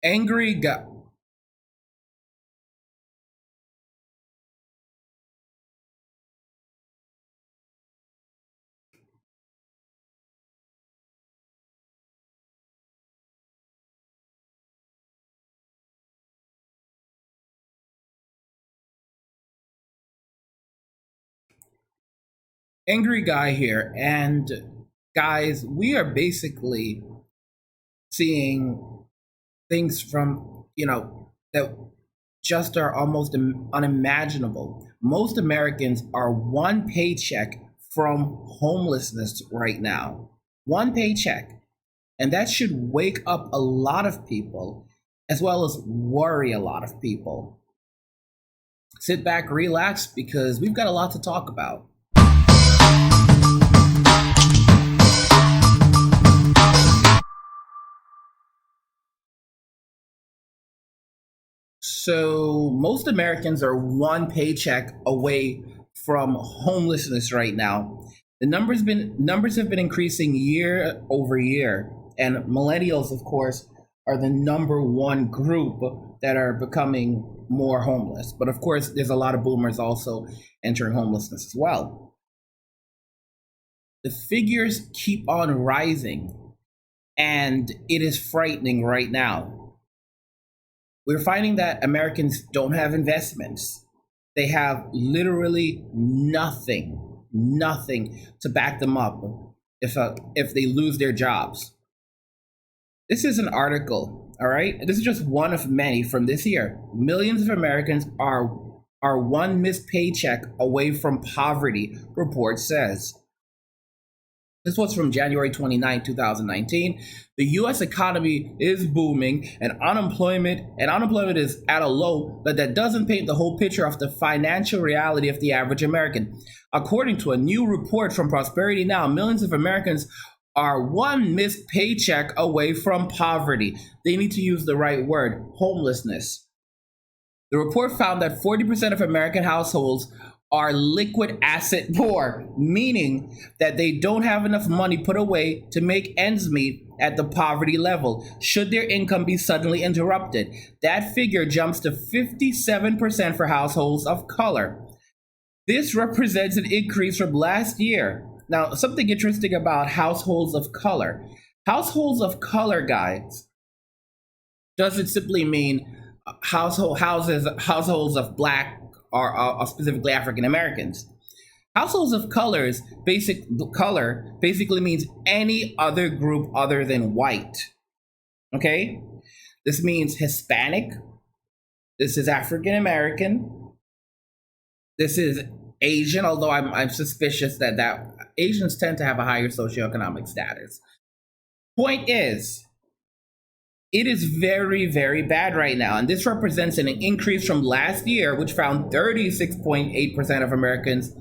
Angry guy. Angry guy here. And guys, we are basically seeing things from, that just are almost unimaginable. Most Americans are one paycheck from homelessness right now. One paycheck. And that should wake up a lot of people as well as worry a lot of people. Sit back, relax, because we've got a lot to talk about. So most Americans are one paycheck away from homelessness right now. The numbers have been increasing year over year, and millennials, of course, are the number one group that are becoming more homeless. But of course, there's a lot of boomers also entering homelessness as well. The figures keep on rising, and it is frightening right now. We're finding that Americans don't have investments. They have literally nothing to back them up if they lose their jobs. This is an article, all right? This is just one of many from this year. Millions of Americans are one missed paycheck away from poverty, report says. This was from January 29, 2019. The US economy is booming and unemployment is at a low, but that doesn't paint the whole picture of the financial reality of the average American. According to a new report from Prosperity Now, millions of Americans are one missed paycheck away from poverty. They need to use the right word, homelessness. The report found that 40% of American households are liquid asset poor, meaning that they don't have enough money put away to make ends meet at the poverty level should their income be suddenly interrupted. That figure jumps to 57% for households of color. This represents an increase from last year. Now, something interesting about households of color. Households of color, guys, doesn't simply mean households of black or specifically African Americans. Households of color basically means any other group other than white. Okay? This means Hispanic. This is African American. This is Asian, although I'm suspicious that Asians tend to have a higher socioeconomic status. Point is, it is very, very bad right now. And this represents an increase from last year, which found 36.8% of Americans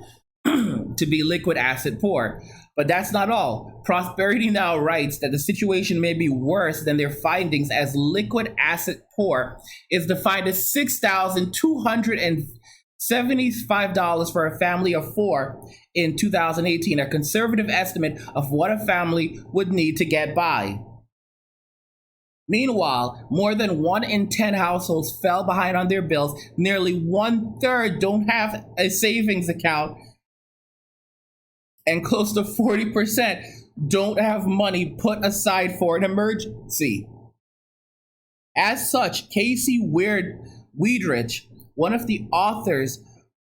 to be liquid asset poor. But that's not all. Prosperity Now writes that the situation may be worse than their findings, as liquid asset poor is defined as $6,275 for a family of four in 2018, a conservative estimate of what a family would need to get by. Meanwhile, more than 1 in 10 households fell behind on their bills. Nearly 1/3 don't have a savings account, and close to 40% don't have money put aside for an emergency. As such, Casey Weidrich, one of the authors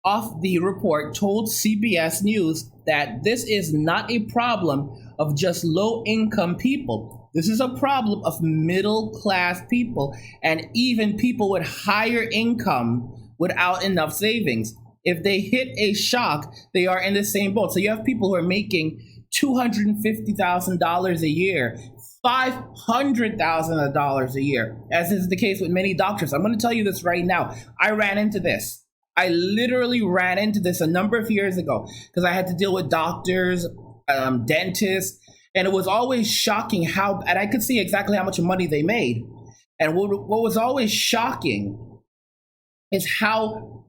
of the report, told CBS News that this is not a problem of just low-income people. This is a problem of middle-class people and even people with higher income without enough savings. If they hit a shock, they are in the same boat. So you have people who are making $250,000 a year, $500,000 a year, as is the case with many doctors. I'm going to tell you this right now. I ran into this. I literally ran into this a number of years ago because I had to deal with doctors, dentists, and it was always shocking and I could see exactly how much money they made. And what was always shocking is how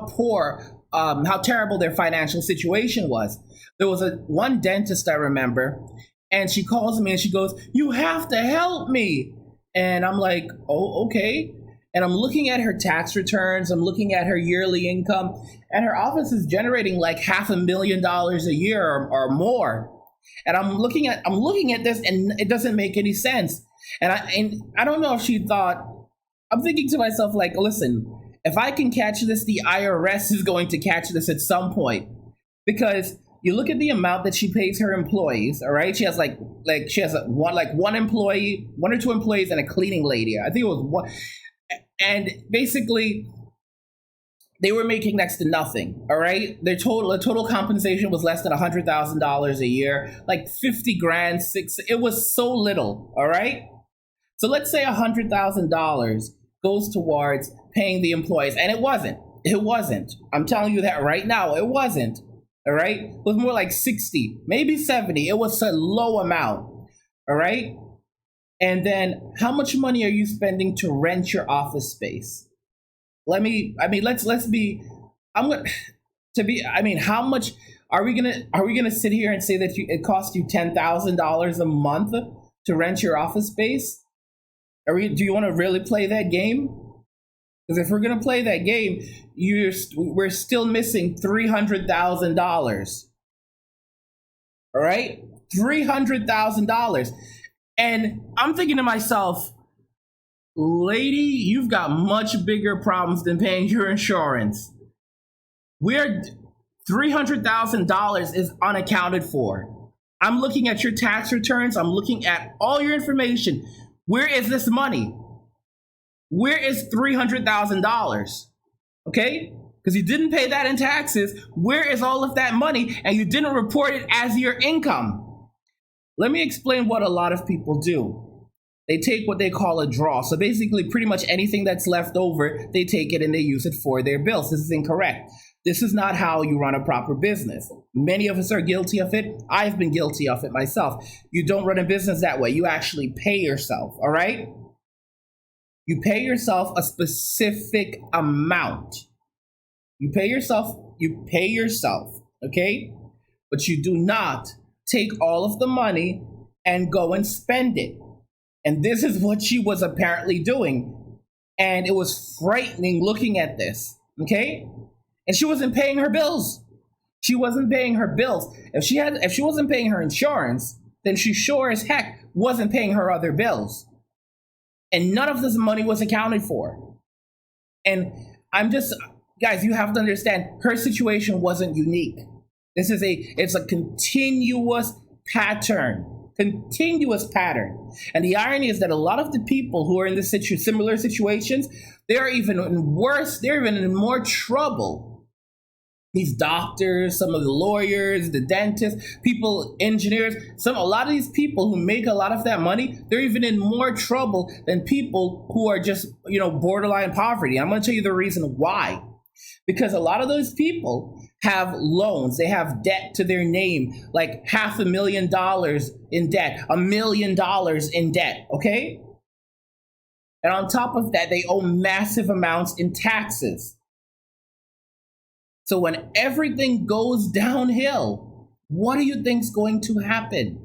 poor, how terrible their financial situation was. There was one dentist I remember, and she calls me and she goes, "You have to help me." And I'm like, oh, okay. And I'm looking at her tax returns, I'm looking at her yearly income, and her office is generating like $500,000 a year or more. And I'm looking at this, and it doesn't make any sense. And I don't know if she thought, I'm thinking to myself, like, listen, if I can catch this, the IRS is going to catch this at some point. Because you look at the amount that she pays her employees, all right? She has one employee, one or two employees, and a cleaning lady. I think it was one. And basically, they were making next to nothing, all right? Their total compensation was less than $100,000 a year, like 50 grand, it was so little, all right? So let's say $100,000 goes towards paying the employees, and it wasn't. I'm telling you that right now, it wasn't, all right? It was more like 60, maybe 70. It was a low amount, all right? And then how much money are you spending to rent your office space? How much are we gonna sit here and say that it costs you $10,000 a month to rent your office space? Do you want to really play that game? Because if we're gonna play that game, we're still missing $300,000. All right, $300,000. And I'm thinking to myself, lady, you've got much bigger problems than paying your insurance. $300,000 is unaccounted for. I'm looking at your tax returns. I'm looking at all your information. Where is this money? Where is $300,000? Okay? Because you didn't pay that in taxes. Where is all of that money? And you didn't report it as your income. Let me explain what a lot of people do. They take what they call a draw. So basically, pretty much anything that's left over, they take it and they use it for their bills. This is incorrect. This is not how you run a proper business. Many of us are guilty of it. I've been guilty of it myself. You don't run a business that way. You actually pay yourself, all right? You pay yourself a specific amount. You pay yourself, okay? But you do not take all of the money and go and spend it. And this is what she was apparently doing. And it was frightening looking at this, okay? And she wasn't paying her bills. If she wasn't paying her insurance, then she sure as heck wasn't paying her other bills. And none of this money was accounted for. And guys, you have to understand, her situation wasn't unique. It's a continuous pattern. And the irony is that a lot of the people who are in this similar situations, they're even worse, they're even in more trouble. These doctors, some of the lawyers, the dentists, engineers, a lot of these people who make a lot of that money, they're even in more trouble than people who are just, borderline poverty. I'm going to tell you the reason why. Because a lot of those people have loans, they have debt to their name, like $500,000 in debt, $1 million in debt, okay? And on top of that, they owe massive amounts in taxes. So when everything goes downhill, what do you think is going to happen?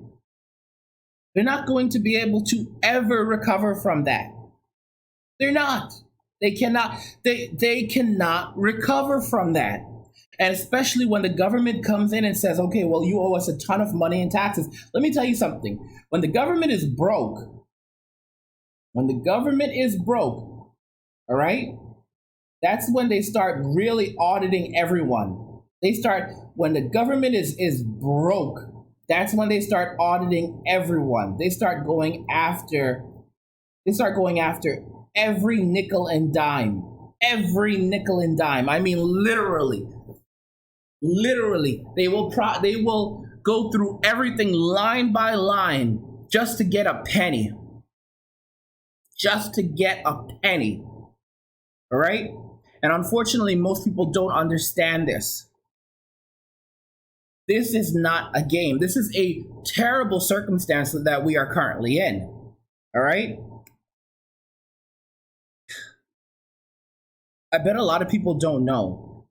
They're not going to be able to ever recover from that. They're not. They cannot recover from that. And especially when the government comes in and says, okay, well, you owe us a ton of money in taxes. Let me tell you something. When the government is broke, all right, that's when they start really auditing everyone. When the government is broke, that's when they start auditing everyone. They start going after every nickel and dime. I mean, literally, they will go through everything line by line just to get a penny. All right? And unfortunately, most people don't understand this. This is not a game. This is a terrible circumstance that we are currently in. All right? I bet a lot of people don't know.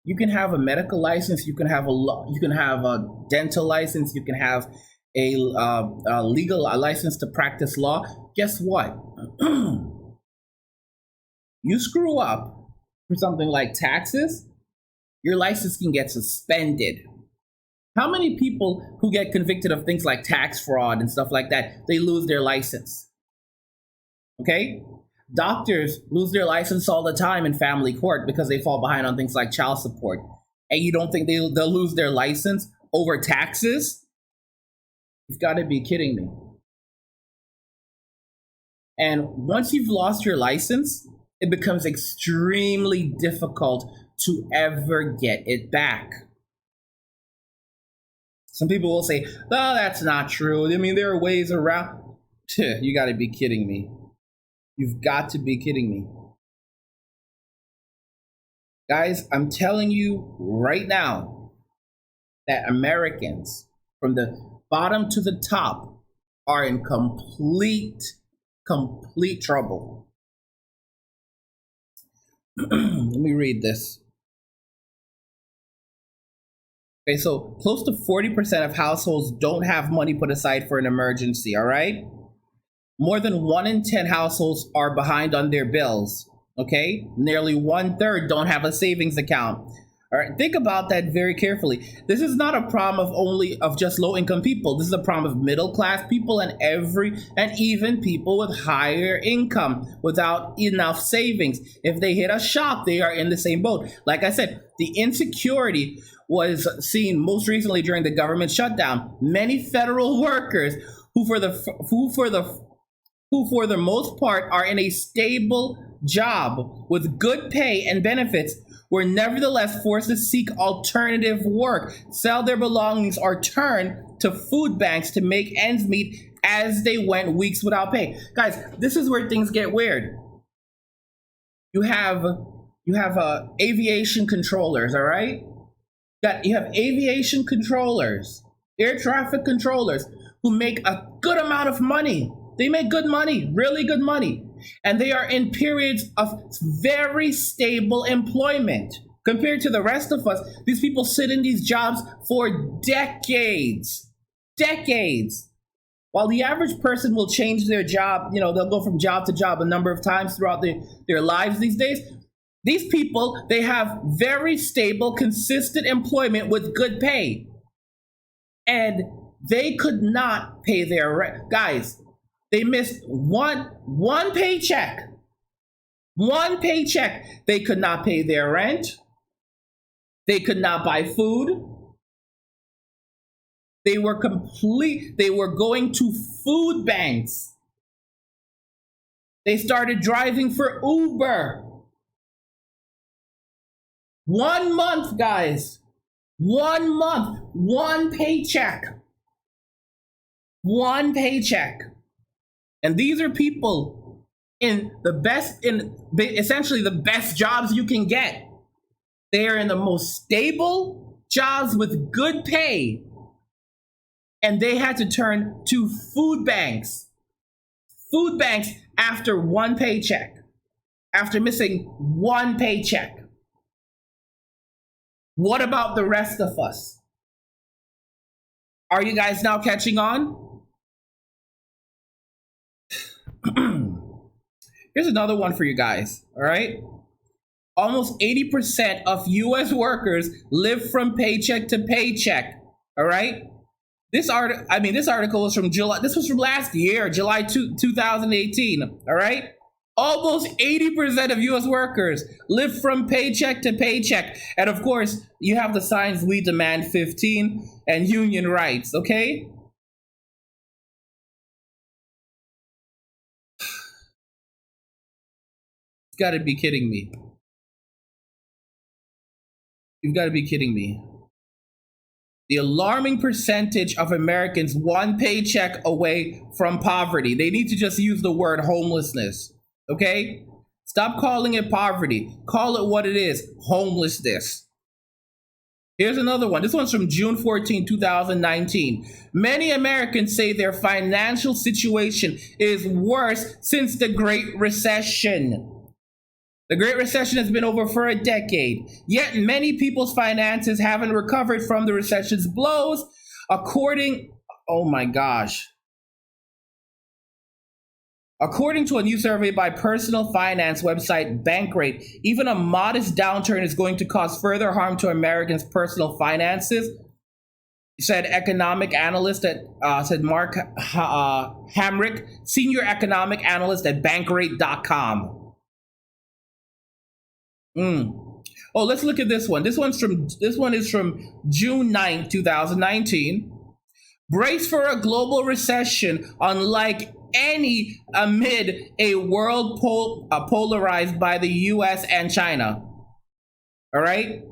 You can have a medical license, you can have a dental license, you can have a legal license to practice law, guess what? You screw up for something like taxes, your license can get suspended. How many people who get convicted of things like tax fraud and stuff like that, they lose their license? Okay? Doctors lose their license all the time in family court because they fall behind on things like child support. And you don't think they'll lose their license over taxes? You've got to be kidding me. And once you've lost your license, it becomes extremely difficult to ever get it back. Some people will say, "Oh, that's not true. I mean, there are ways around." You got to be kidding me. You've got to be kidding me. Guys, I'm telling you right now that Americans, from the bottom to the top, are in complete trouble. Let me read this. Okay, so close to 40% of households don't have money put aside for an emergency, all right? More than 1 in 10 households are behind on their bills, okay? Nearly 1/3 don't have a savings account. All right, think about that very carefully. This is not a problem of just low-income people. This is a problem of middle-class people and even people with higher income without enough savings. If they hit a shock, they are in the same boat. Like I said, the insecurity was seen most recently during the government shutdown. Many federal workers who for the most part are in a stable job with good pay and benefits were nevertheless forced to seek alternative work, sell their belongings, or turn to food banks to make ends meet as they went weeks without pay. Guys, this is where things get weird. You have aviation controllers, all right? You have aviation controllers, air traffic controllers who make a good amount of money. They make good money, really good money. And they are in periods of very stable employment. Compared to the rest of us, these people sit in these jobs for decades. Decades. While the average person will change their job, they'll go from job to job a number of times throughout their lives these days. These people, they have very stable, consistent employment with good pay. And they could not pay their rent. Guys, they missed one paycheck. One paycheck. They could not pay their rent. They could not buy food. They were going to food banks. They started driving for Uber. 1 month, guys. 1 month. One paycheck. One paycheck. And these are people in essentially the best jobs you can get. They are in the most stable jobs with good pay. And they had to turn to food banks. Food banks after one paycheck. After missing one paycheck. What about the rest of us? Are you guys now catching on? Here's another one for you guys, all right? Almost 80% of US workers live from paycheck to paycheck, all right? This article was from July. This was from last year, July 2018, all right? Almost 80% of US workers live from paycheck to paycheck. And of course, you have the signs "We Demand 15" and union rights, okay? You've got to be kidding me. You've got to be kidding me. The alarming percentage of Americans one paycheck away from poverty. They need to just use the word homelessness, okay? Stop calling it poverty. Call it what it is, homelessness. Here's another one. This one's from June 14, 2019. Many Americans say their financial situation is worse since the Great Recession. The Great Recession has been over for a decade, yet many people's finances haven't recovered from the recession's blows, according Oh my gosh. According to a new survey by personal finance website Bankrate, even a modest downturn is going to cause further harm to Americans' personal finances, said economic analyst at said Mark Hamrick, senior economic analyst at Bankrate.com. Oh, let's look at this one. This one is from June 2019. Brace for a global recession unlike any amid a world polarized by the US and China. All right?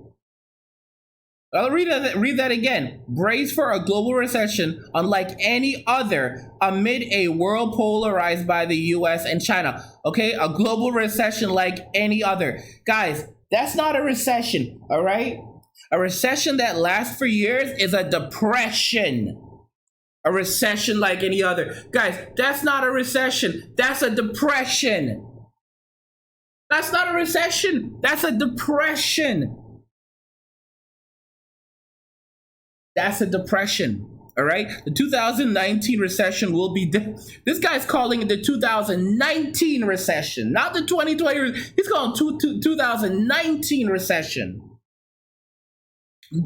I'll read that again. Brace for a global recession unlike any other amid a world polarized by the US and China. Okay? A global recession like any other. Guys, that's not a recession, all right? A recession that lasts for years is a depression. A recession like any other. Guys, that's not a recession. That's a depression. That's not a recession. That's a depression. That's a depression. All right? The 2019 recession will be... This guy's calling it the 2019 recession, not the 2020. He's calling 2019 recession.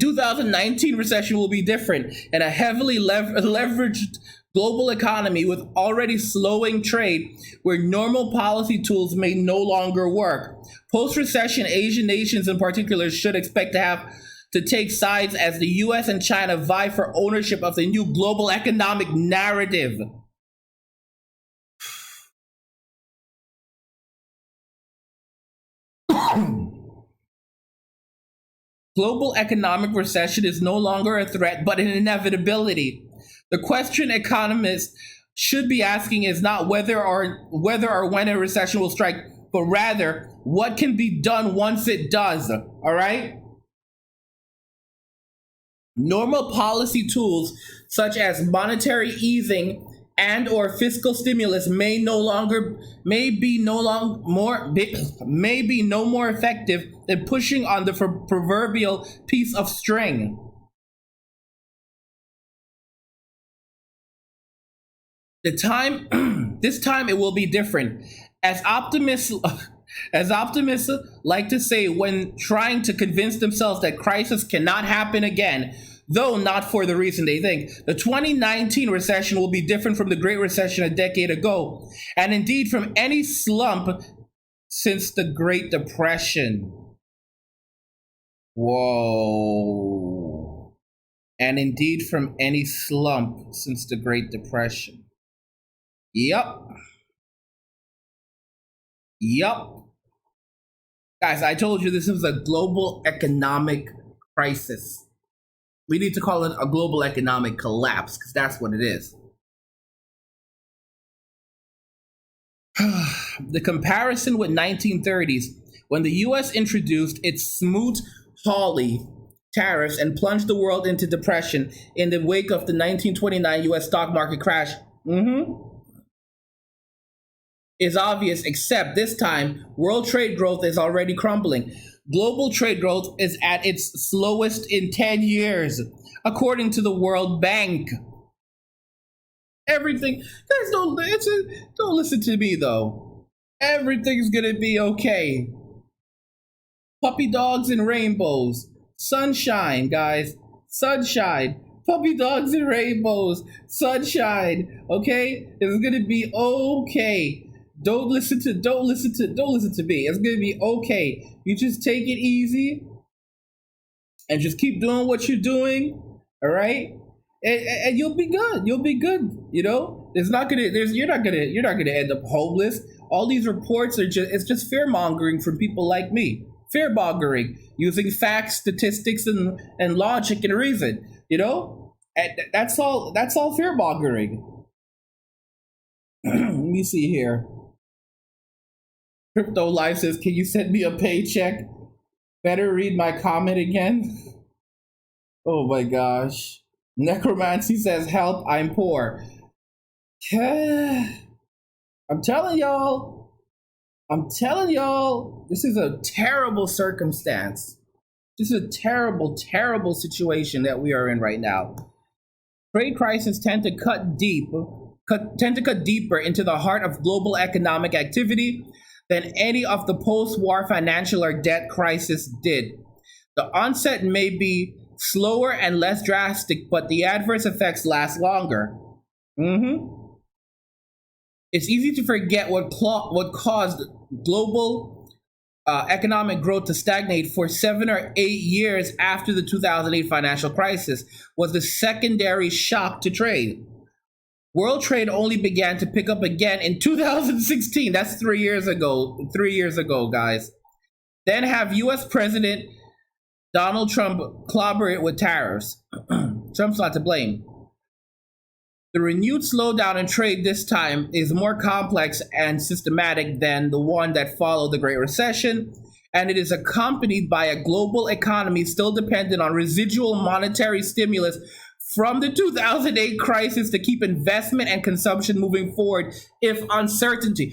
2019 recession will be different and a heavily leveraged global economy with already slowing trade where normal policy tools may no longer work. Post-recession, Asian nations in particular should expect to have to take sides as the US and China vie for ownership of the new global economic narrative. Global economic recession is no longer a threat, but an inevitability. The question economists should be asking is not whether or when a recession will strike, but rather what can be done once it does. All right? Normal policy tools such as monetary easing and or fiscal stimulus may be no more effective than pushing on the proverbial piece of string. This time it will be different. As optimists like to say when trying to convince themselves that crisis cannot happen again, though not for the reason they think. The 2019 recession will be different from the Great Recession a decade ago, and indeed from any slump since the Great Depression. Whoa. And indeed from any slump since the Great Depression. Yup. Guys, I told you this is a global economic crisis. We need to call it a global economic collapse because that's what it is. The comparison with 1930s, when the US introduced its Smoot-Hawley tariffs and plunged the world into depression in the wake of the 1929 US stock market crash, is obvious, except this time, world trade growth is already crumbling. Global trade growth is at its slowest in 10 years, according to the World Bank. Everything, guys, don't listen to me though. Everything's gonna be okay. Puppy dogs and rainbows. Sunshine, guys. Sunshine. Puppy dogs and rainbows. Sunshine. Okay? It's gonna be okay. Don't listen to me. It's gonna be okay. You just take it easy and just keep doing what you're doing. All right? And you'll be good. You'll be good. You know? You're not gonna end up homeless. All these reports are just fear mongering from people like me. Fear mongering using facts, statistics, and logic and reason. You know? And that's all fear mongering. Let me see here. Crypto Life says, can you send me a paycheck? Better read my comment again. Oh my gosh. Necromancy says, help, I'm poor. I'm telling y'all, this is a terrible circumstance. This is a terrible, terrible situation that we are in right now. Trade crises tend to cut deeper into the heart of global economic activity than any of the post-war financial or debt crisis did. The onset may be slower and less drastic, but the adverse effects last longer. It's easy to forget what caused global economic growth to stagnate for 7 or 8 years after the 2008 financial crisis was the secondary shock to trade. World trade only began to pick up again in 2016. That's 3 years ago. 3 years ago, guys. Then have U.S. President Donald Trump clobber it with tariffs. Trump's not to blame. The renewed slowdown in trade this time is more complex and systematic than the one that followed the Great Recession, and it is accompanied by a global economy still dependent on residual monetary stimulus from the 2008 crisis to keep investment and consumption moving forward. If uncertainly,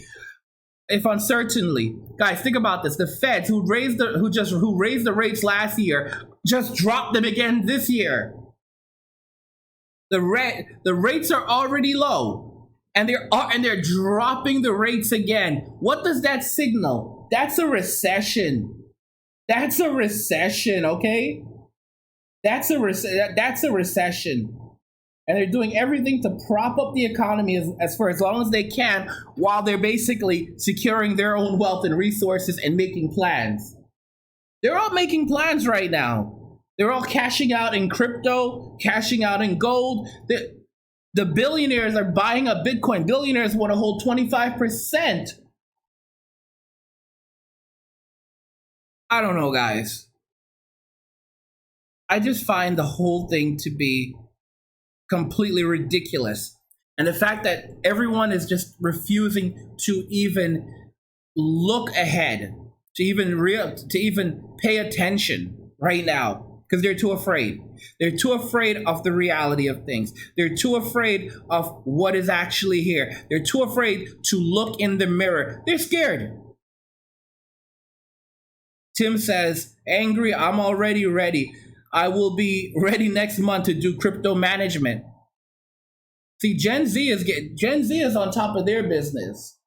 guys, think about this: the Feds, who raised the rates last year, just dropped them again this year. The rates are already low, and they're dropping the rates again. What does that signal? That's a recession. That's a recession, okay? That's a recession. And they're doing everything to prop up the economy as for as long as they can, while they're basically securing their own wealth and resources and making plans. They're all making plans right now. They're all cashing out in crypto, cashing out in gold. The billionaires are buying up Bitcoin. Billionaires want to hold 25%. I don't know, guys. I just find the whole thing to be completely ridiculous. And the fact that everyone is just refusing to even look ahead, to even pay attention right now. Because they're too afraid. They're too afraid of the reality of things. They're too afraid of what is actually here. They're too afraid to look in the mirror. They're scared. Tim says, angry, I'm already ready. I will be ready next month to do crypto management. See, Gen Z is on top of their business.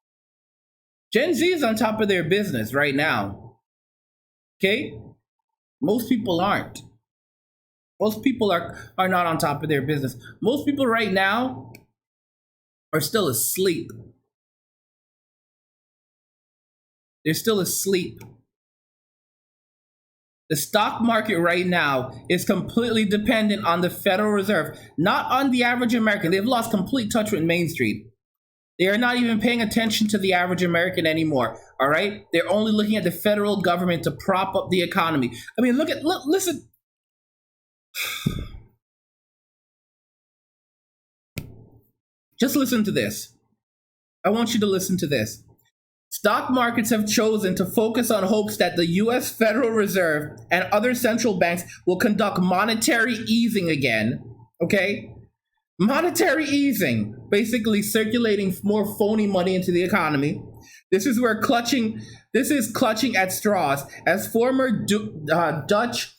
Gen Z is on top of their business right now. Okay? Most people aren't. Most people are not on top of their business. Most people right now are still asleep. They're still asleep. The stock market right now is completely dependent on the Federal Reserve, not on the average American. They've lost complete touch with Main Street. They are not even paying attention to the average American anymore, all right? They're only looking at the federal government to prop up the economy. I mean, listen. Just listen to this. I want you to listen to this. Stock markets have chosen to focus on hopes that the U.S. Federal Reserve and other central banks will conduct monetary easing again, okay? Monetary easing, basically circulating more phony money into the economy. This is clutching at straws. As former Dutch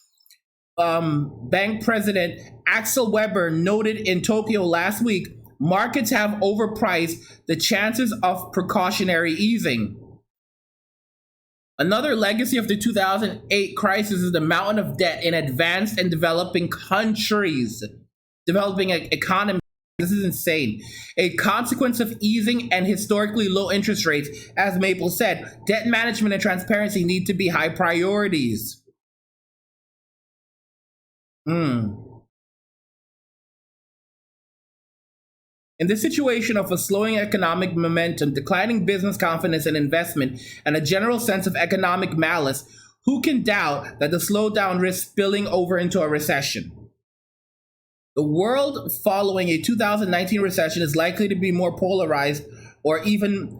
bank president Axel Weber noted in Tokyo last week, markets have overpriced the chances of precautionary easing. Another legacy of the 2008 crisis is the mountain of debt in advanced and developing countries, developing economies. This is insane. A consequence of easing and historically low interest rates, as Maple said, debt management and transparency need to be high priorities. In this situation of a slowing economic momentum, declining business confidence and investment, and a general sense of economic malice, who can doubt that the slowdown risks spilling over into a recession? The world following a 2019 recession is likely to be more polarized or even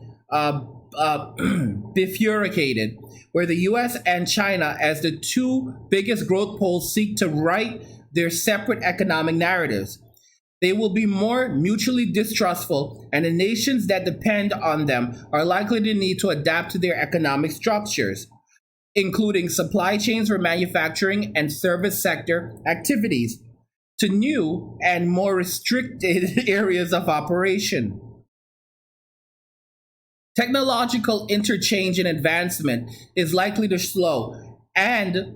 bifurcated, where the US and China, as the two biggest growth poles, seek to write their separate economic narratives. They will be more mutually distrustful, and the nations that depend on them are likely to need to adapt to their economic structures, including supply chains for manufacturing and service sector activities. to new and more restricted areas of operation. Technological interchange and advancement is likely to slow, and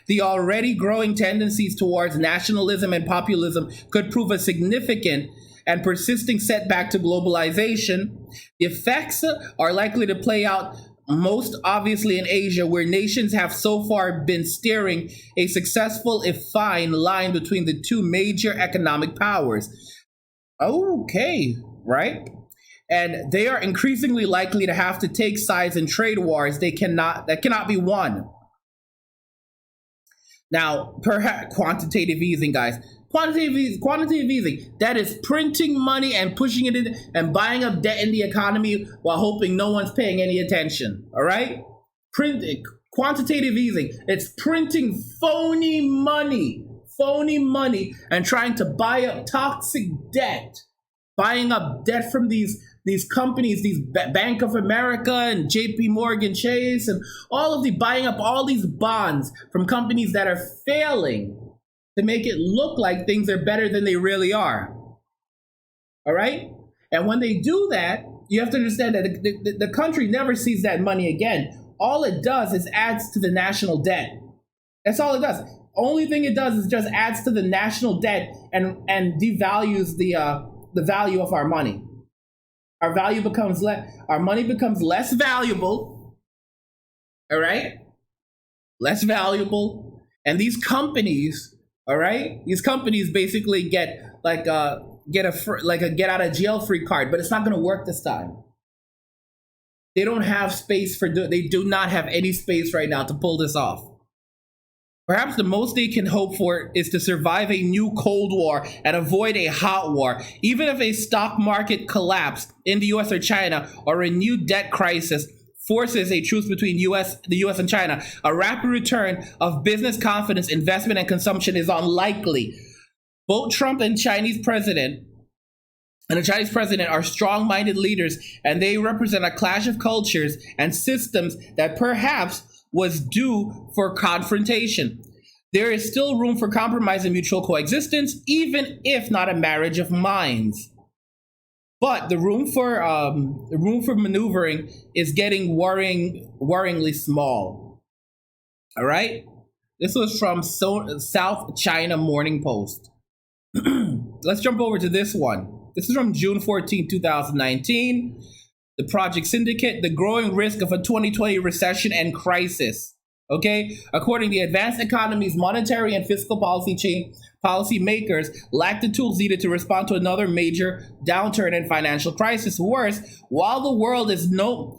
the already growing tendencies towards nationalism and populism could prove a significant and persisting setback to globalization. The effects are likely to play out most obviously in Asia, where nations have so far been steering a successful, if fine, line between the two major economic powers. Okay, right? And they are increasingly likely to have to take sides in trade wars that cannot be won. Now, perhaps quantitative easing, guys. Quantitative easing, that is printing money and pushing it in and buying up debt in the economy while hoping no one's paying any attention. All right? Quantitative easing, it's printing phony money, and trying to buy up toxic debt, buying up debt from these companies, these Bank of America and JP Morgan Chase, and buying up all these bonds from companies that are failing to make it look like things are better than they really are. All right? And when they do that, you have to understand that the country never sees that money again. All it does is adds to the national debt. That's all it does. Only thing it does is just adds to the national debt and devalues the value of our money. Our money becomes less valuable. All right? Less valuable. And these companies, all right? These companies basically get a get out of jail free card, but it's not going to work this time. They don't have space they do not have any space right now to pull this off. Perhaps the most they can hope for is to survive a new Cold War and avoid a hot war. Even if a stock market collapse in the US or China, or a new debt crisis forces a truce between the US and China, a rapid return of business confidence, investment, and consumption is unlikely. Both Trump and the Chinese president are strong-minded leaders, and they represent a clash of cultures and systems that perhaps was due for confrontation. There is still room for compromise and mutual coexistence, even if not a marriage of minds. But the room for maneuvering is getting worryingly small. All right? This was from South China Morning Post. Let's jump over to this one. This is from June 14, 2019. The Project Syndicate, the growing risk of a 2020 recession and crisis. Okay, according to the advanced economy's monetary and fiscal policy makers lack the tools needed to respond to another major downturn and financial crisis. Worse, while the world no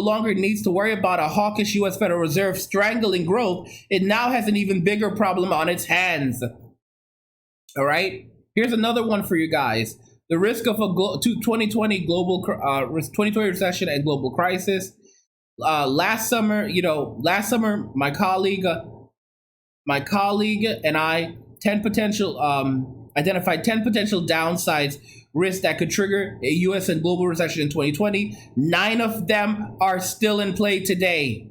longer needs to worry about a hawkish U.S. Federal Reserve strangling growth, it now has an even bigger problem on its hands. All right, here's another one for you guys. The risk of a 2020 recession and global crisis. Last summer, my colleague and I identified 10 potential downsides risks that could trigger a U.S. and global recession in 2020. 9 of them are still in play today.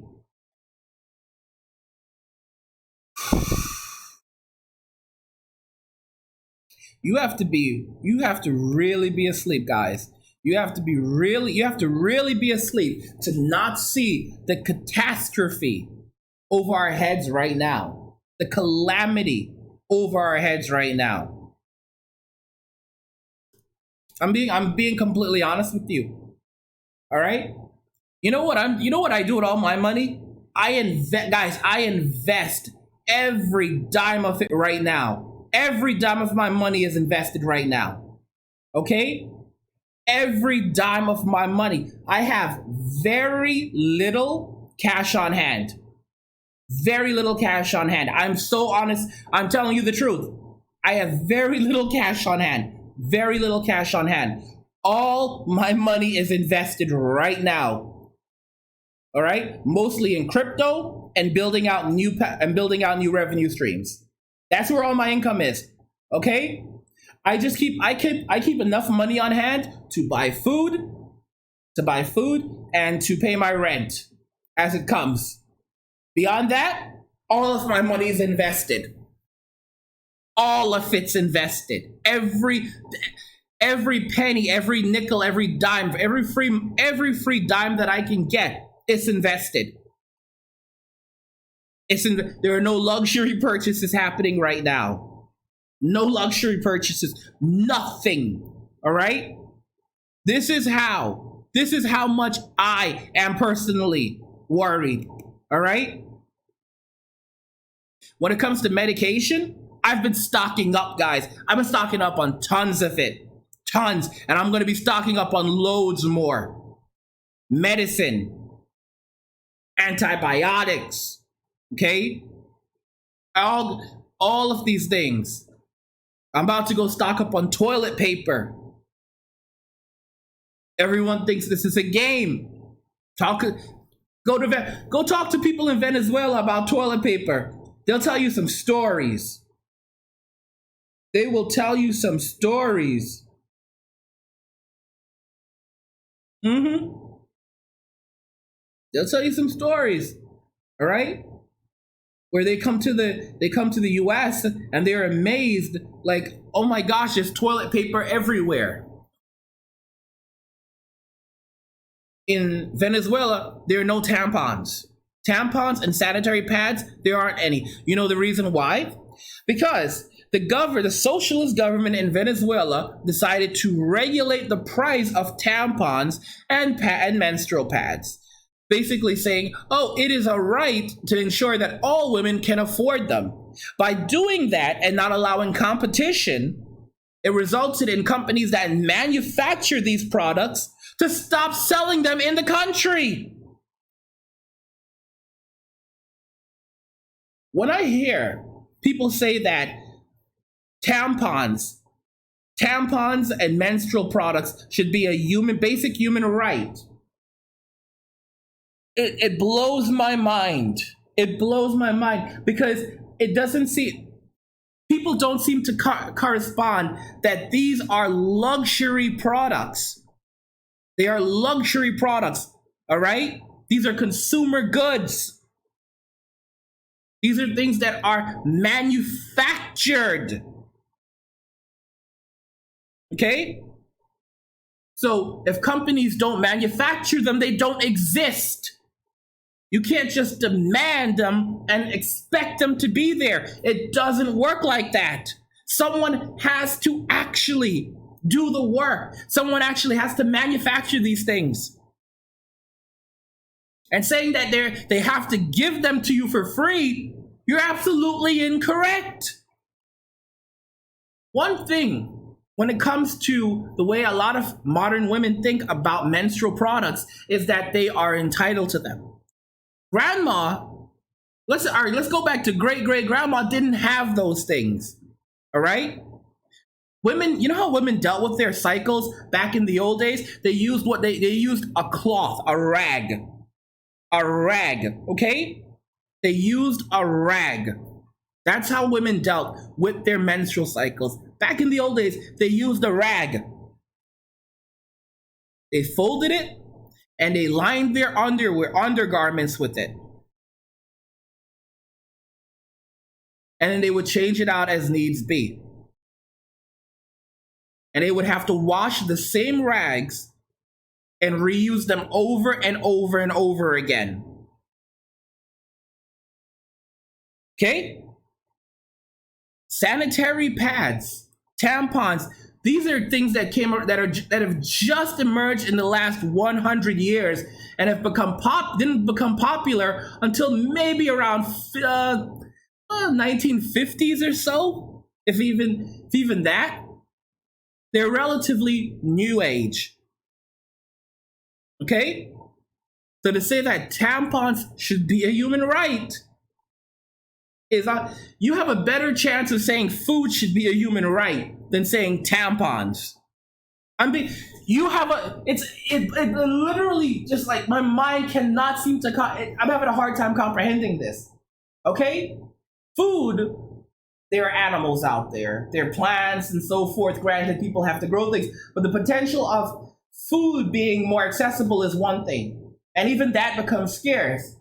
You have to really be asleep, guys. You have to really be asleep to not see the catastrophe over our heads right now. The calamity over our heads right now. I'm being completely honest with you. All right? You know what I do with all my money? I invest every dime of it right now. Every dime of my money is invested right now. Okay? Every dime of my money. I have very little cash on hand. Very little cash on hand. I'm so honest. I'm telling you the truth. I have very little cash on hand. Very little cash on hand. All my money is invested right now. All right? Mostly in crypto and building out new revenue streams. That's where all my income is. Okay? I keep enough money on hand to buy food and to pay my rent as it comes. Beyond that, all of my money is invested. All of it's invested. Every penny, every nickel, every dime, every free dime that I can get, it's invested. There are no luxury purchases happening right now. No luxury purchases. Nothing. All right? This is how much I am personally worried. All right? When it comes to medication, I've been stocking up, guys. I've been stocking up on tons of it. Tons. And I'm going to be stocking up on loads more. Medicine. Antibiotics. Okay? All of these things. I'm about to go stock up on toilet paper. Everyone thinks this is a game. Go talk to people in Venezuela about toilet paper. They'll tell you some stories. They will tell you some stories. They'll tell you some stories. All right? Where they come to the US and they're amazed, like, oh my gosh, there's toilet paper everywhere. In Venezuela, there are no tampons. Tampons and sanitary pads, there aren't any. You know the reason why? Because the socialist government in Venezuela decided to regulate the price of tampons and menstrual pads. Basically saying, oh, it is a right to ensure that all women can afford them. By doing that and not allowing competition, it resulted in companies that manufacture these products to stop selling them in the country. When I hear people say that tampons and menstrual products should be a basic human right, it blows my mind. It blows my mind because people don't seem to correspond that these are luxury products. They are luxury products, all right? These are consumer goods. These are things that are manufactured. Okay? So if companies don't manufacture them, they don't exist. You can't just demand them and expect them to be there. It doesn't work like that. Someone has to actually do the work. Someone actually has to manufacture these things. And saying that they have to give them to you for free, you're absolutely incorrect. One thing, when it comes to the way a lot of modern women think about menstrual products, is that they are entitled to them. Grandma, let's go back to great-great-grandma didn't have those things. All right? Women, you know how women dealt with their cycles back in the old days? They used they used a cloth, a rag, okay? They used a rag. That's how women dealt with their menstrual cycles. Back in the old days, they used a rag. They folded it and they lined their undergarments with it. And then they would change it out as needs be. And they would have to wash the same rags and reuse them over and over and over again. Okay? Sanitary pads, tampons, these are things that have just emerged in the last 100 years and have didn't become popular until maybe around 1950s or so, if even that. They're relatively new age. Okay? So to say that tampons should be a human right is you have a better chance of saying food should be a human right than saying tampons. It literally just like my mind cannot seem to, I'm having a hard time comprehending this. Okay? Food, there are animals out there. There are plants and so forth. Granted, people have to grow things. But the potential of food being more accessible is one thing. And even that becomes scarce.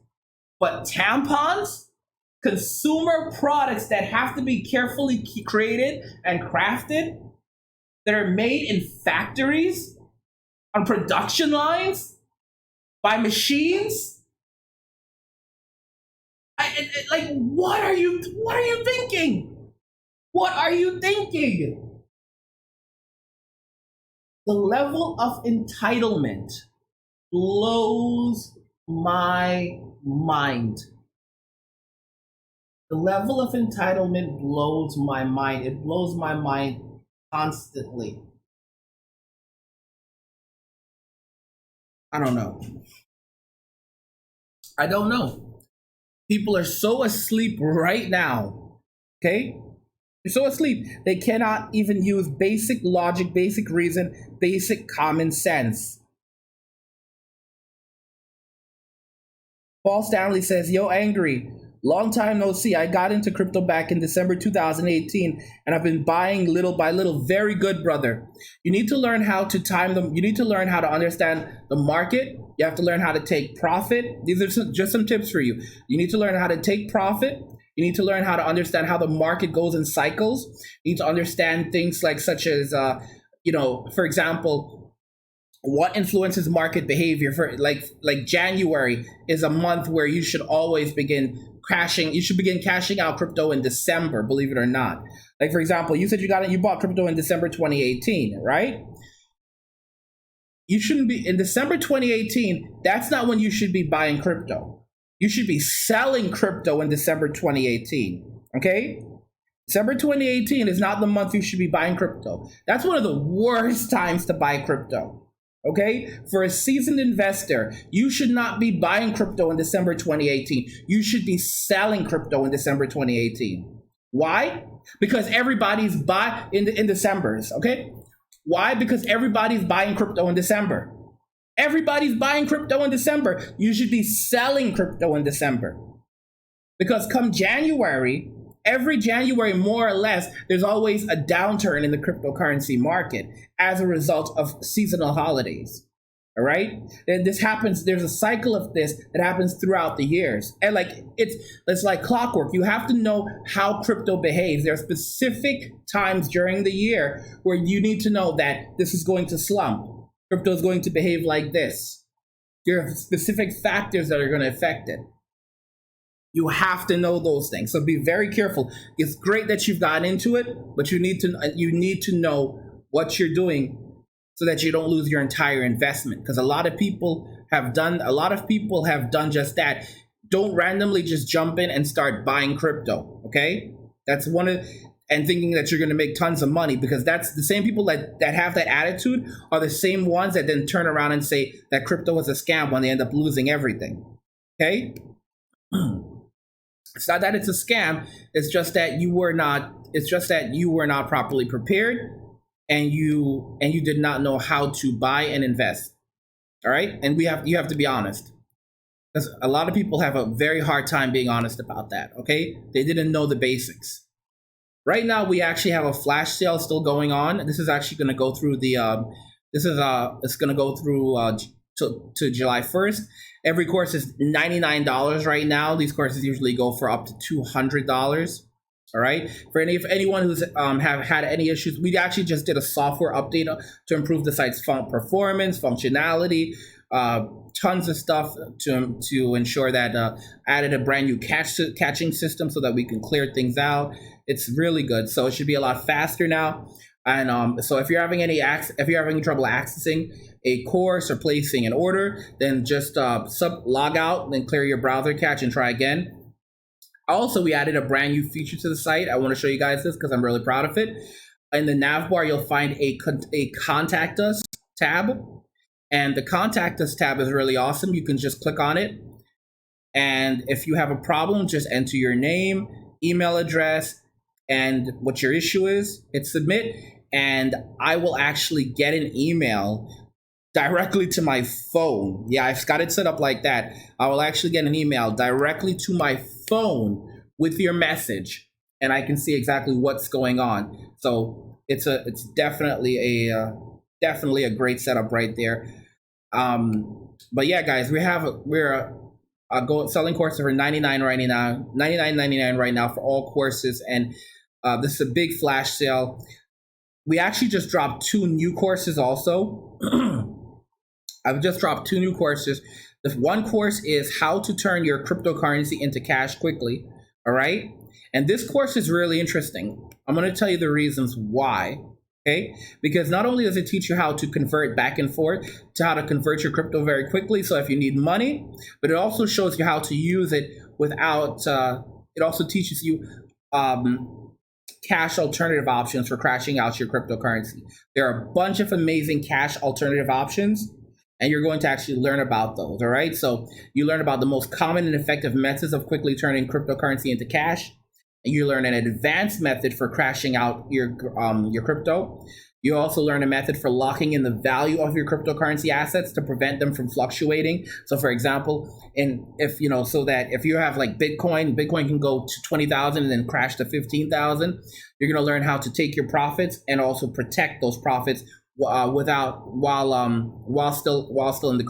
But tampons? consumer products that have to be carefully created and crafted, that are made in factories, on production lines, by machines. Like, what are you thinking? What are you thinking? The level of entitlement blows my mind. The level of entitlement blows my mind. It blows my mind constantly. I don't know. I don't know. People are so asleep right now. Okay? They're so asleep. They cannot even use basic logic, basic reason, basic common sense. Paul Stanley says, yo, Angry, long time no see. I got into crypto back in December 2018, and I've been buying little by little. Very good, brother. You need to learn how to time them. You need to learn how to understand the market. You have to learn how to take profit. These are just some tips for you. You need to learn how to take profit. You need to learn how to understand how the market goes in cycles. You need to understand things like such as, for example, what influences market behavior. For like January is a month where you should always begin crashing. You should begin cashing out crypto in December, believe it or not. Like, for example, you said you bought crypto in December 2018, right? You shouldn't be in December 2018. That's not when you should be buying crypto. You should be selling crypto in December 2018. Okay? December 2018 is not the month you should be buying crypto. That's one of the worst times to buy crypto. Okay? For a seasoned investor, you should not be buying crypto in December 2018. You should be selling crypto in December 2018. Why? Because everybody's buying in December's, okay? Why? Because everybody's buying crypto in December. Everybody's buying crypto in December. You should be selling crypto in December. Because come January, every January, more or less, there's always a downturn in the cryptocurrency market as a result of seasonal holidays. All right? And this happens, there's a cycle of this that happens throughout the years. And it's like clockwork. You have to know how crypto behaves. There are specific times during the year where you need to know that this is going to slump. Crypto is going to behave like this. There are specific factors that are going to affect it. You have to know those things. So be very careful. It's great that you've gotten into it, but you need to know what you're doing so that you don't lose your entire investment. Because a lot of people have done just that. Don't randomly just jump in and start buying crypto. Okay? That's and thinking that you're going to make tons of money, because that's the same people that have that attitude are the same ones that then turn around and say that crypto is a scam when they end up losing everything. Okay? It's not that it's a scam. It's just that you were not properly prepared, and you did not know how to buy and invest. All right? And you have to be honest. Because a lot of people have a very hard time being honest about that. Okay? They didn't know the basics. Right now, we actually have a flash sale still going on. This is actually going to go through it's going to go through to July 1st. Every course is $99 right now. These courses usually go for up to $200. All right. For anyone who's have had any issues, we actually just did a software update to improve the site's performance, functionality, tons of stuff to ensure that added a brand new catching system so that we can clear things out. It's really good. So it should be a lot faster now. And so if you're having trouble accessing a course or placing an order, then just log out, then clear your browser cache and try again. Also, we added a brand new feature to the site. I want to show you guys this because I'm really proud of it. In the nav bar, you'll find a Contact Us tab. And the Contact Us tab is really awesome. You can just click on it. And if you have a problem, just enter your name, email address, and what your issue is. Hit submit. And I will actually get an email directly to my phone. Yeah, I've got it set up like that. I will actually get an email directly to my phone with your message, and I can see exactly what's going on. So it's definitely a great setup right there. But yeah, guys, we're selling courses for $99 right now, $99.99 right now for all courses, and this is a big flash sale. We actually just dropped 2 new courses also. I've just dropped 2 new courses. The one course is how to turn your cryptocurrency into cash quickly. All right. And this course is really interesting. I'm going to tell you the reasons why. Okay. Because not only does it teach you how to convert back and forth to how to convert your crypto very quickly. So if you need money, but it also shows you how to use it without, it also teaches you cash alternative options for crashing out your cryptocurrency. There are a bunch of amazing cash alternative options, and you're going to actually learn about those. All right. So you learn about the most common and effective methods of quickly turning cryptocurrency into cash. And you learn an advanced method for crashing out your crypto. You also learn a method for locking in the value of your cryptocurrency assets to prevent them from fluctuating. So for example, so that if you have like Bitcoin can go to 20,000 and then crash to 15,000. You're going to learn how to take your profits and also protect those profits while still in the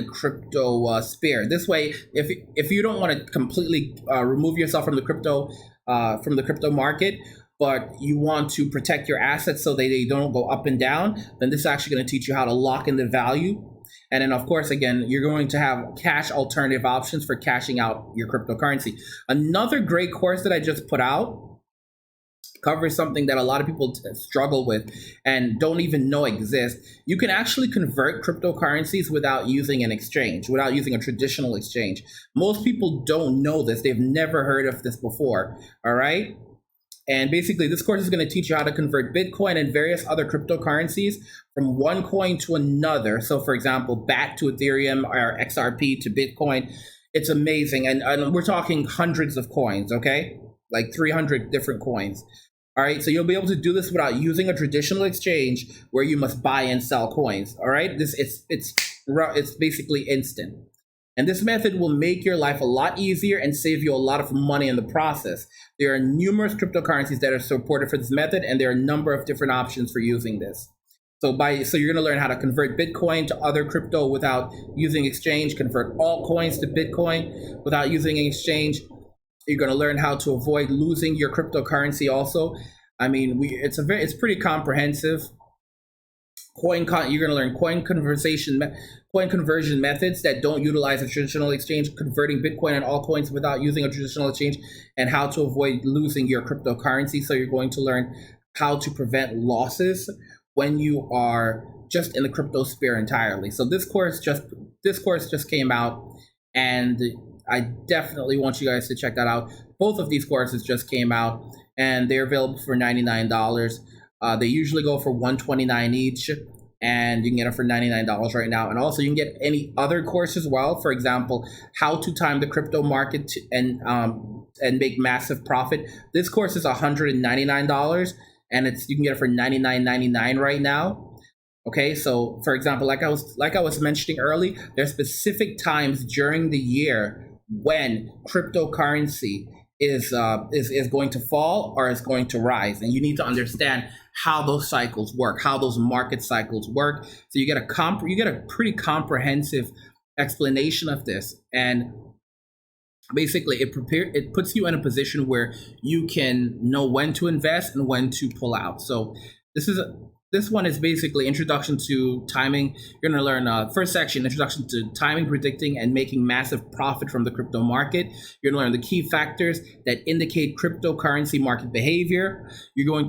crypto sphere. This way, if you don't want to completely remove yourself from the crypto market, but you want to protect your assets so they don't go up and down, then this is actually going to teach you how to lock in the value. And then, of course, again, you're going to have cash alternative options for cashing out your cryptocurrency. Another great course that I just put out covers something that a lot of people struggle with and don't even know exists. You can actually convert cryptocurrencies without using an exchange, without using a traditional exchange. Most people don't know this. They've never heard of this before. All right. And basically, this course is going to teach you how to convert Bitcoin and various other cryptocurrencies from one coin to another. So, for example, BAT to Ethereum or XRP to Bitcoin. It's amazing. And we're talking hundreds of coins, okay? Like 300 different coins. All right, so you'll be able to do this without using a traditional exchange where you must buy and sell coins. All right, it's basically instant. And this method will make your life a lot easier and save you a lot of money in the process. There are numerous cryptocurrencies that are supported for this method, and there are a number of different options for using this. So you're going to learn how to convert Bitcoin to other crypto without using exchange, convert all coins to Bitcoin without using an exchange. You're going to learn how to avoid losing your cryptocurrency also. I mean, it's pretty comprehensive. You're going to learn coin conversion methods that don't utilize a traditional exchange, converting Bitcoin and altcoins without using a traditional exchange, and how to avoid losing your cryptocurrency. So you're going to learn how to prevent losses when you are just in the crypto sphere entirely. So this course just came out, and I definitely want you guys to check that out. Both of these courses just came out, and they're available for $99. They usually go for $129 each, and you can get them for $99 right now. And also, you can get any other course as well. For example, how to time the crypto market and make massive profit. This course is $199, and you can get it for $99.99 right now. Okay, so for example, like I was mentioning early, there's specific times during the year when cryptocurrency is going to fall or is going to rise, and you need to understand how those cycles work, how those market cycles work. So you get a pretty comprehensive explanation of this, and basically it puts you in a position where you can know when to invest and when to pull out. So this one is basically introduction to timing. You're going to learn first section, introduction to timing, predicting, and making massive profit from the crypto market. You're going to learn the key factors that indicate cryptocurrency market behavior. I'm going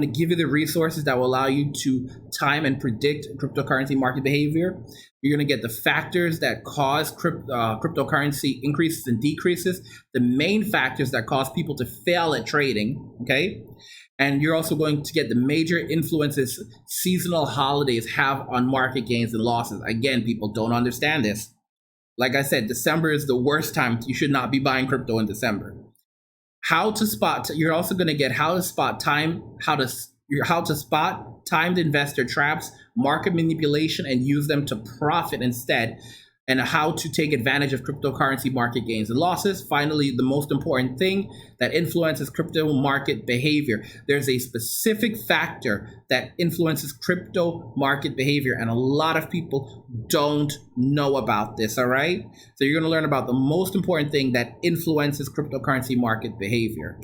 to give you the resources that will allow you to time and predict cryptocurrency market behavior. You're going to get the factors that cause cryptocurrency increases and decreases, the main factors that cause people to fail at trading, okay? And you're also going to get the major influences seasonal holidays have on market gains and losses. Again, people don't understand this. Like I said, December is the worst time. You should not be buying crypto in December. You're also going to get how to spot timed investor traps, market manipulation, and use them to profit instead. and how to take advantage of cryptocurrency market gains and losses. Finally, the most important thing that influences crypto market behavior. There's a specific factor that influences crypto market behavior, and a lot of people don't know about this, all right? So you're going to learn about the most important thing that influences cryptocurrency market behavior.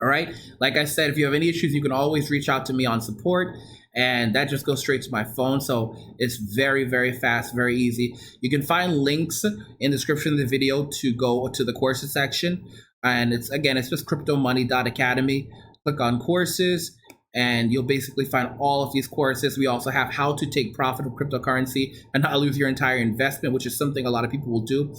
All right. Like I said, if you have any issues, you can always reach out to me on support, and that just goes straight to my phone. So it's very, very fast, very easy. You can find links in the description of the video to go to the courses section. And it's just cryptomoney.academy. Click on courses, and you'll basically find all of these courses. We also have how to take profit from cryptocurrency and not lose your entire investment, which is something a lot of people will do.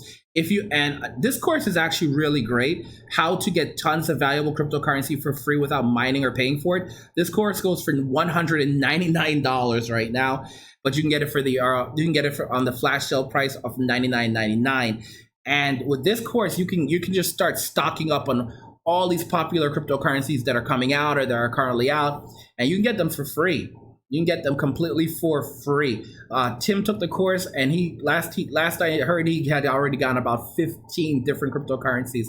And this course is actually really great. How to get tons of valuable cryptocurrency for free without mining or paying for it. This course goes for $199 right now, but you can get it on the flash sale price of $99.99. And with this course, you can just start stocking up on all these popular cryptocurrencies that are coming out or that are currently out, and you can get them for free. You can get them completely for free. Tim took the course, and last I heard he had already gotten about 15 different cryptocurrencies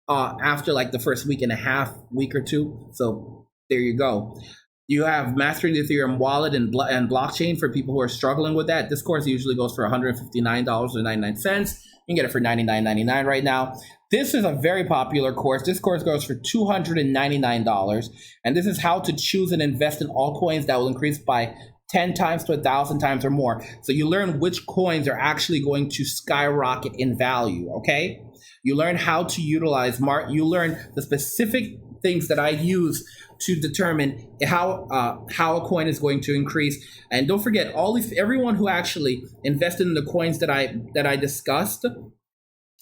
after like the first week or two. So there you go. You have Mastering the Ethereum Wallet and blockchain for people who are struggling with that. This course usually goes for $159.99. You can get it for $99.99 right now. This is a very popular course. This course goes for $299. And this is how to choose and invest in altcoins that will increase by 10 times to 1,000 times or more. So you learn which coins are actually going to skyrocket in value, okay? You learn how to utilize you learn the specific things that I use to determine how a coin is going to increase. And don't forget, everyone who actually invested in the coins that I discussed,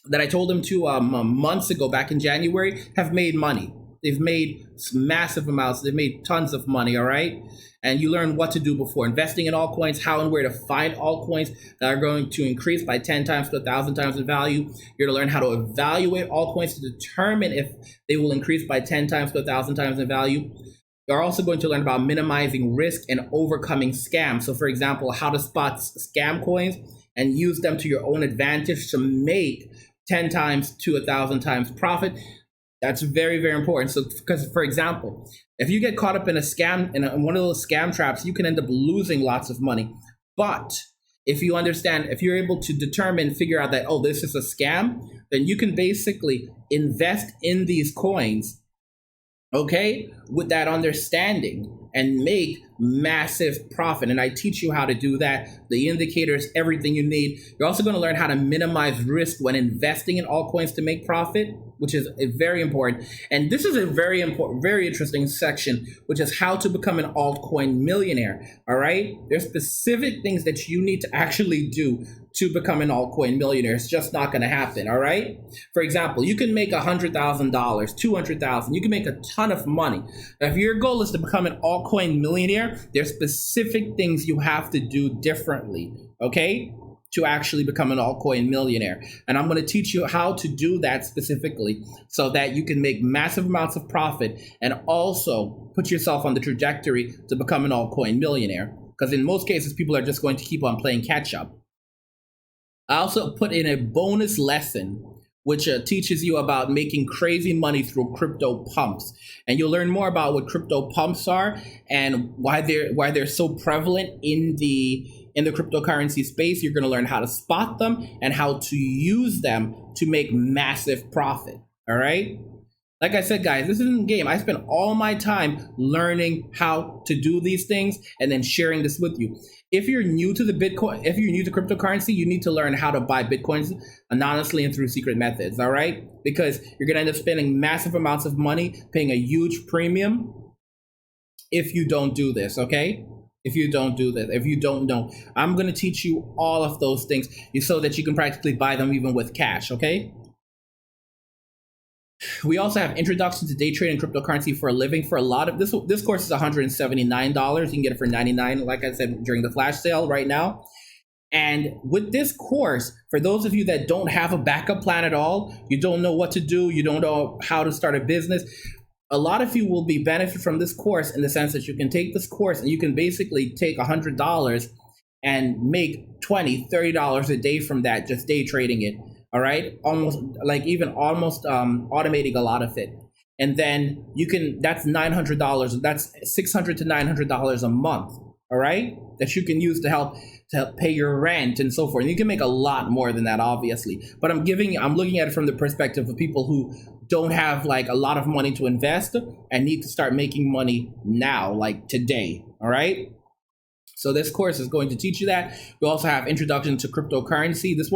that I told them to months ago, back in January, have made money. They've made massive amounts. They've made tons of money, all right? And you learn what to do before investing in altcoins, how and where to find altcoins that are going to increase by 10 times to 1,000 times in value. You're going to learn how to evaluate altcoins to determine if they will increase by 10 times to 1,000 times in value. You're also going to learn about minimizing risk and overcoming scams. So, for example, how to spot scam coins and use them to your own advantage to make 10 times to 1,000 times profit. That's very, very important. So, because, for example, if you get caught up in a scam, in one of those scam traps, you can end up losing lots of money. But if you're able to figure out that, oh, this is a scam, then you can basically invest in these coins, okay, with that understanding, and make massive profit. And I teach you how to do that, the indicators, everything you need. You're also going to learn how to minimize risk when investing in altcoins to make profit, which is very important. And this is a very important, very interesting section, which is how to become an altcoin millionaire. All right. There's specific things that you need to actually do to become an altcoin millionaire. It's just not going to happen. All right. For example, you can make $100,000, $200,000. You can make a ton of money. Now, if your goal is to become an altcoin millionaire, there's specific things you have to do differently, okay, to actually become an altcoin millionaire. And I'm going to teach you how to do that specifically so that you can make massive amounts of profit and also put yourself on the trajectory to become an altcoin millionaire. Because in most cases, people are just going to keep on playing catch up. I also put in a bonus lesson which teaches you about making crazy money through crypto pumps. And you'll learn more about what crypto pumps are and why they're so prevalent in the cryptocurrency space. You're going to learn how to spot them and how to use them to make massive profit. All right. Like I said, guys, this isn't a game. I spent all my time learning how to do these things and then sharing this with you. If you're new to cryptocurrency, you need to learn how to buy Bitcoins anonymously and through secret methods, all right? Because you're going to end up spending massive amounts of money, paying a huge premium if you don't do this, okay? If you don't know. I'm going to teach you all of those things so that you can practically buy them even with cash, okay? We also have Introduction to Day Trading Cryptocurrency for a Living. For a lot of this course is $179. You can get it for $99, like I said, during the flash sale right now. And with this course, for those of you that don't have a backup plan at all, you don't know what to do, you don't know how to start a business, a lot of you will be benefit from this course in the sense that you can take this course and you can basically take $100 and make $20, $30 a day from that, just day trading it. All right, almost automating a lot of it. And then that's $900. That's $600 to $900 a month. All right, that you can use to help pay your rent and so forth. And you can make a lot more than that, obviously. But I'm looking at it from the perspective of people who don't have like a lot of money to invest and need to start making money now, like today. All right. So this course is going to teach you that. We also have Introduction to Cryptocurrency. This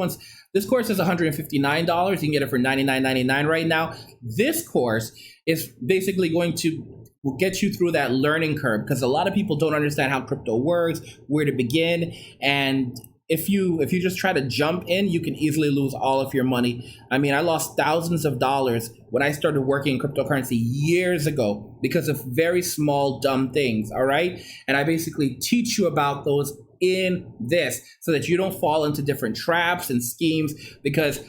course is $159. You can get it for $99.99 right now. This course is basically going to get you through that learning curve, because a lot of people don't understand how crypto works, where to begin, and if you just try to jump in, you can easily lose all of your money. I mean, I lost thousands of dollars when I started working in cryptocurrency years ago because of very small, dumb things, all right? And I basically teach you about those in this so that you don't fall into different traps and schemes, because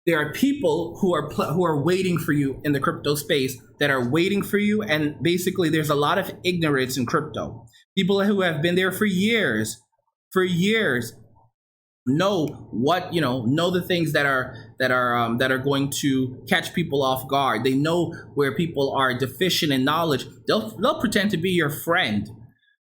there are people who are waiting for you in the crypto space that are waiting for you. And basically, there's a lot of ignorance in crypto. People who have been there for years, know the things that are going to catch people off guard. They know where people are deficient in knowledge. They'll pretend to be your friend.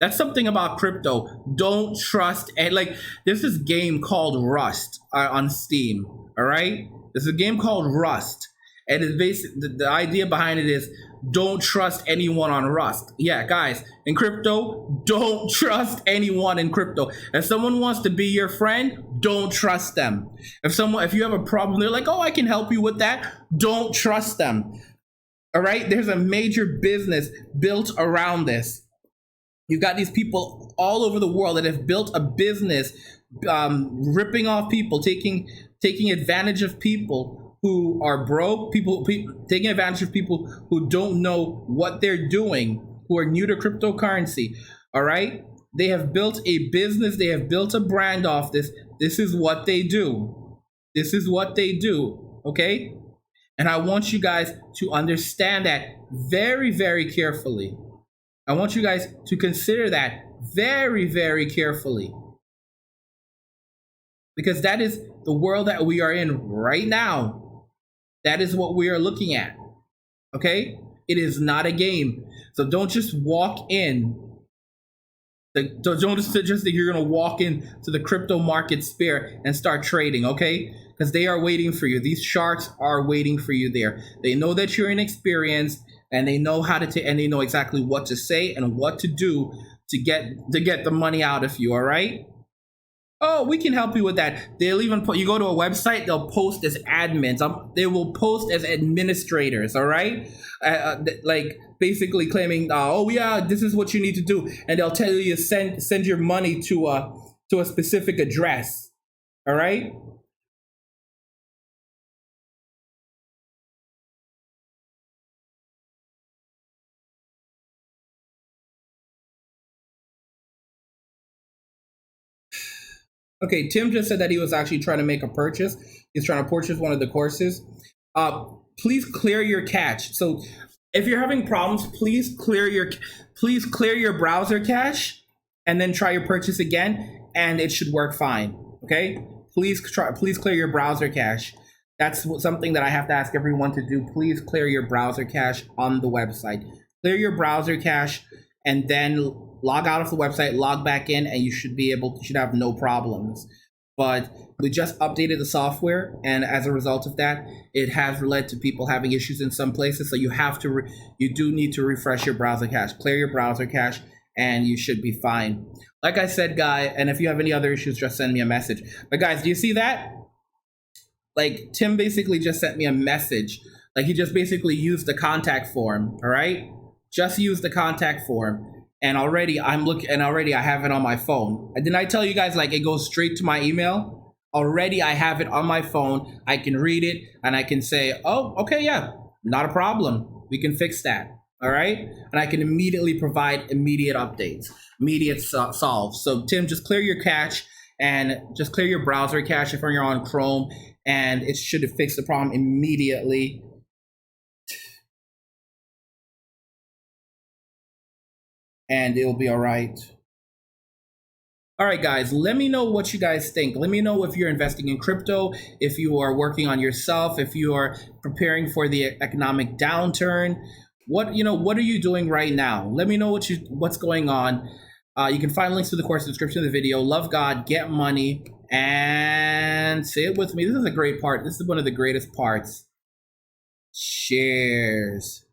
That's something about crypto. Don't trust, and like, there's this game called Rust on Steam. All right, there's a game called Rust, and it's the idea behind it is don't trust anyone on Rust. Yeah, guys, in crypto, don't trust anyone in crypto. If someone wants to be your friend, don't trust them. If you have a problem, they're like, oh, I can help you with that. Don't trust them. All right, there's a major business built around this. You've got these people all over the world that have built a business, ripping off people, taking advantage of people who are broke, people taking advantage of people who don't know what they're doing, who are new to cryptocurrency. All right, they have built a business, they have built a brand off this. This is what they do. This is what they do. Okay, and I want you guys to understand that very, very carefully. I want you guys to consider that very, very carefully, because that is the world that we are in right now. That is what we are looking at. Okay? It is not a game. So don't just walk in. Don't just think you're going to walk into the crypto market sphere and start trading, okay? Because they are waiting for you. These sharks are waiting for you there. They know that you're inexperienced, and they know how to and they know exactly what to say and what to do to get the money out of you, all right? Oh, we can help you with that. They'll even you go to a website, they'll post as admins. They will post as administrators, all right? Like basically claiming, oh yeah, this is what you need to do, and they'll tell you send your money to a specific address, all right? Okay, Tim just said that he was actually trying to make a purchase. He's trying to purchase one of the courses. Please clear your cache. So if you're having problems, please clear your browser cache and then try your purchase again, and it should work fine. Okay? Please clear your browser cache. That's something that I have to ask everyone to do. Please clear your browser cache on the website. Clear your browser cache and then log out of the website, log back in, and you should have no problems. But we just updated the software, and as a result of that, it has led to people having issues in some places. So you do need to refresh your browser cache, clear your browser cache, and you should be fine. Like I said, guys, and if you have any other issues, just send me a message. But guys, do you see that? Like, Tim basically just sent me a message. Like, he just basically used the contact form, all right? Just use the contact form. And already I have it on my phone. Didn't I tell you guys, like, it goes straight to my email? Already I have it on my phone. I can read it and I can say, oh, okay, yeah, not a problem. We can fix that. All right. And I can immediately provide immediate updates, immediate solves. So Tim, just clear your cache and just clear your browser cache if you're on Chrome, and it should fix the problem immediately. And it'll be all right. All right, guys, let me know what you guys think. Let me know if you're investing in crypto, if you are working on yourself, if you are preparing for the economic downturn. What are you doing right now? Let me know what's going on. You can find links to the course in the description of the video. Love God, get money, and say it with me. This is a great part. This is one of the greatest parts. Cheers.